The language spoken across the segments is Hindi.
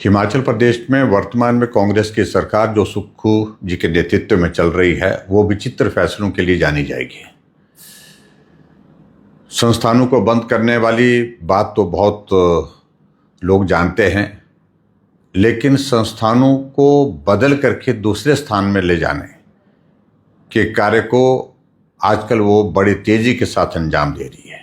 हिमाचल प्रदेश में वर्तमान में कांग्रेस की सरकार जो सुक्खू जी के नेतृत्व में चल रही है वो विचित्र फैसलों के लिए जानी जाएगी। संस्थानों को बंद करने वाली बात तो बहुत लोग जानते हैं, लेकिन संस्थानों को बदल करके दूसरे स्थान में ले जाने के कार्य को आजकल वो बड़ी तेजी के साथ अंजाम दे रही है।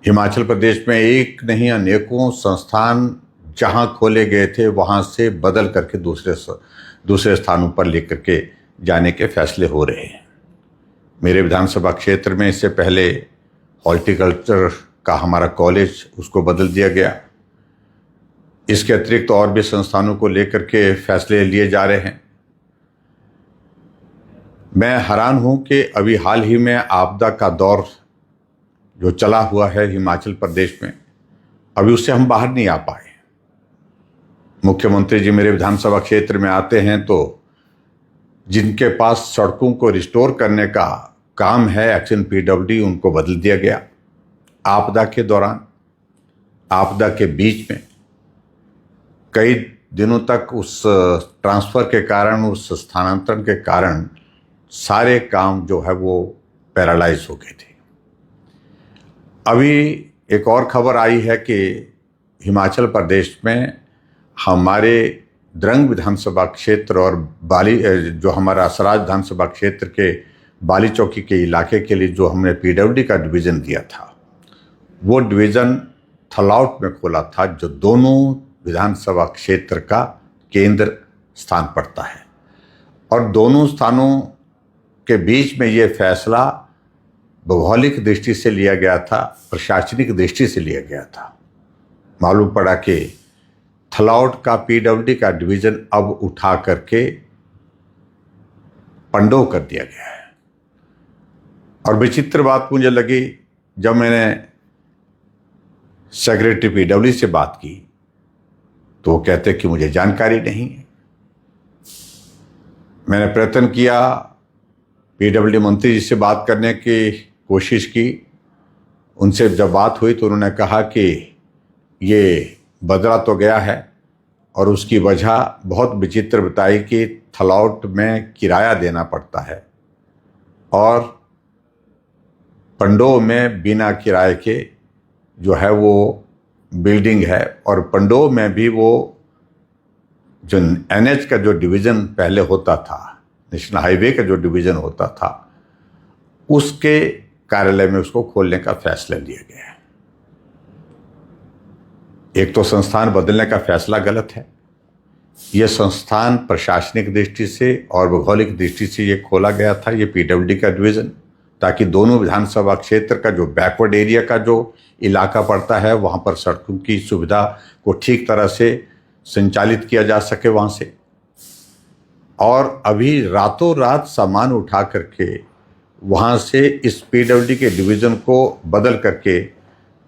हिमाचल प्रदेश में एक नहीं अनेकों संस्थान जहां खोले गए थे वहां से बदल करके दूसरे स्थानों पर लेकर के जाने के फैसले हो रहे हैं। मेरे विधानसभा क्षेत्र में इससे पहले हॉर्टिकल्चर का हमारा कॉलेज उसको बदल दिया गया। इसके अतिरिक्त और भी संस्थानों को लेकर के फैसले लिए जा रहे हैं। मैं हैरान हूं कि अभी हाल ही में आपदा का दौर जो चला हुआ है हिमाचल प्रदेश में, अभी उससे हम बाहर नहीं आ पाए। मुख्यमंत्री जी मेरे विधानसभा क्षेत्र में आते हैं तो जिनके पास सड़कों को रिस्टोर करने का काम है, एक्शन पीडब्ल्यूडी, उनको बदल दिया गया। आपदा के दौरान, आपदा के बीच में कई दिनों तक उस ट्रांसफ़र के कारण, उस स्थानांतरण के कारण सारे काम जो है वो पैरालाइज हो गए थे। अभी एक और खबर आई है कि हिमाचल प्रदेश में हमारे द्रंग विधानसभा क्षेत्र और बाली जो हमारा सराज विधानसभा क्षेत्र के बाली चौकी के इलाके के लिए जो हमने पीडब्ल्यूडी का डिवीज़न दिया था, वो डिवीज़न थलौट में खोला था, जो दोनों विधानसभा क्षेत्र का केंद्र स्थान पड़ता है। और दोनों स्थानों के बीच में ये फैसला भौगोलिक दृष्टि से लिया गया था, प्रशासनिक दृष्टि से लिया गया था। मालूम पड़ा कि थलौट का पीडब्ल्यूडी का डिवीज़न अब उठा करके पंडोह कर दिया गया है। और विचित्र बात मुझे लगी जब मैंने सेक्रेटरी पीडब्ल्यूडी से बात की तो वो कहते कि मुझे जानकारी नहीं है। मैंने प्रयत्न किया, पीडब्ल्यूडी मंत्री जी से बात करने की कोशिश की। उनसे जब बात हुई तो उन्होंने कहा कि ये बदला तो गया है, और उसकी वजह बहुत विचित्र बताई कि थलौट में किराया देना पड़ता है और पंडोह में बिना किराए के जो है वो बिल्डिंग है। और पंडोह में भी वो जो एनएच का जो डिवीज़न पहले होता था, नेशनल हाईवे का जो डिवीज़न होता था, उसके कार्यालय में उसको खोलने का फैसला लिया गया है। एक तो संस्थान बदलने का फैसला गलत है। यह संस्थान प्रशासनिक दृष्टि से और भौगोलिक दृष्टि से ये खोला गया था, ये पीडब्ल्यूडी का डिवीज़न, ताकि दोनों विधानसभा क्षेत्र का जो बैकवर्ड एरिया का जो इलाका पड़ता है वहाँ पर सड़कों की सुविधा को ठीक तरह से संचालित किया जा सके वहाँ से। और अभी रातों रात सामान उठा करके वहाँ से इस पीडब्ल्यूडी के डिवीज़न को बदल करके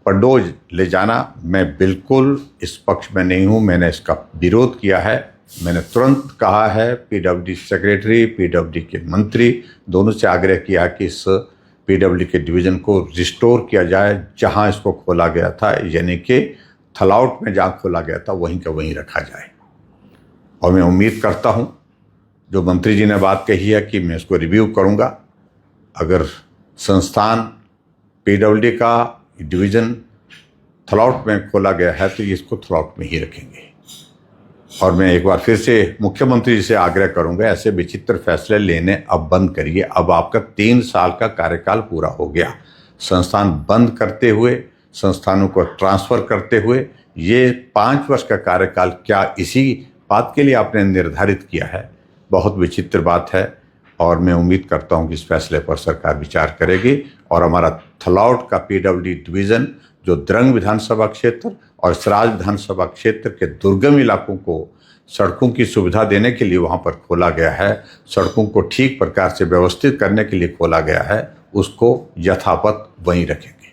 पंडोह ले जाना, मैं बिल्कुल इस पक्ष में नहीं हूँ। मैंने इसका विरोध किया है। मैंने तुरंत कहा है, पीडब्ल्यूडी सेक्रेटरी, पीडब्ल्यूडी के मंत्री दोनों से आग्रह किया कि इस पीडब्ल्यूडी के डिवीज़न को रिस्टोर किया जाए जहाँ इसको खोला गया था, यानी कि थलौट में जहाँ खोला गया था वहीं का वहीं रखा जाए। और मैं उम्मीद करता हूँ जो मंत्री जी ने बात कही है कि मैं इसको रिव्यू करूँगा। अगर संस्थान पीडब्ल्यूडी का डिवीज़न थलौट में खोला गया है तो इसको थलौट में ही रखेंगे। और मैं एक बार फिर से मुख्यमंत्री जी से आग्रह करूंगा, ऐसे विचित्र फैसले लेने अब बंद करिए। अब आपका 3 साल का कार्यकाल पूरा हो गया। संस्थान बंद करते हुए, संस्थानों को ट्रांसफ़र करते हुए, ये 5 वर्ष का कार्यकाल क्या इसी बात के लिए आपने निर्धारित किया है? बहुत विचित्र बात है। और मैं उम्मीद करता हूं कि इस फैसले पर सरकार विचार करेगी और हमारा थलौट का पीडब्ल्यूडी डिवीज़न जो द्रंग विधानसभा क्षेत्र और सराज विधानसभा क्षेत्र के दुर्गम इलाकों को सड़कों की सुविधा देने के लिए वहां पर खोला गया है, सड़कों को ठीक प्रकार से व्यवस्थित करने के लिए खोला गया है, उसको यथावत वहीं रखेंगे।